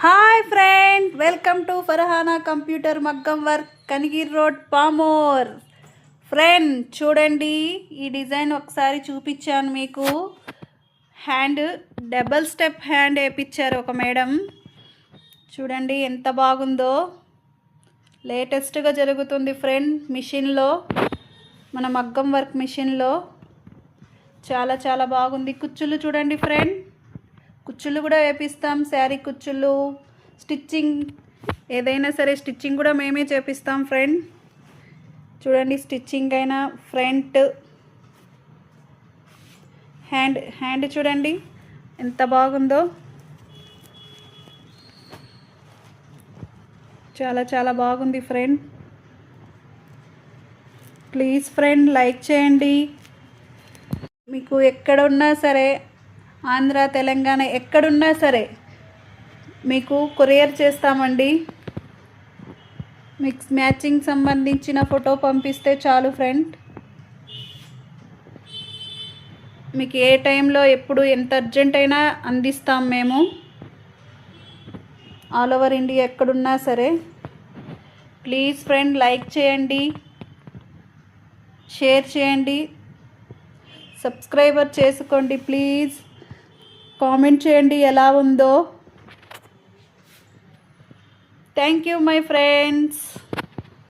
Hi friend, welcome to Farhana computer మగ్గం work, Kanigiri road, పామోర్. Friend చూడండి, ఈ డిజైన్ ఒకసారి చూపించాను మీకు. హ్యాండ్ డబల్ స్టెప్ హ్యాండ్ వేయించారు ఒక మేడం. చూడండి ఎంత బాగుందో. లేటెస్ట్గా జరుగుతుంది ఫ్రెండ్ మిషన్లో, మన మగ్గం వర్క్ మిషన్లో. చాలా చాలా బాగుంది. కుచ్చులు చూడండి ఫ్రెండ్, కుచ్చులు కూడా వేపిస్తాం. శారీ కుచ్చులు, స్టిచ్చింగ్ ఏదైనా సరే స్టిచ్చింగ్ కూడా మేమే చేపిస్తాం ఫ్రెండ్. చూడండి, స్టిచ్చింగ్ అయినా ఫ్రంట్ హ్యాండ్ చూడండి ఎంత బాగుందో. చాలా చాలా బాగుంది ఫ్రెండ్. ప్లీజ్ ఫ్రెండ్ లైక్ చేయండి. మీకు ఎక్కడున్నా సరే, ఆంధ్ర తెలంగాణ ఎక్కడున్నా సరే మీకు కొరియర్ చేస్తామండి. మీకు మ్యాచింగ్ సంబంధించిన ఫోటో పంపిస్తే చాలు ఫ్రెండ్. మీకు ఏ టైంలో ఎప్పుడు ఎంత అర్జెంట్ అయినా అందిస్తాం మేము. ఆల్ ఓవర్ ఇండియా ఎక్కడున్నా సరే. ప్లీజ్ ఫ్రెండ్ లైక్ చేయండి, షేర్ చేయండి, సబ్స్క్రైబర్ చేసుకోండి ప్లీజ్. కామెంట్ చేయండి ఎలా ఉందో. Thank you my friends.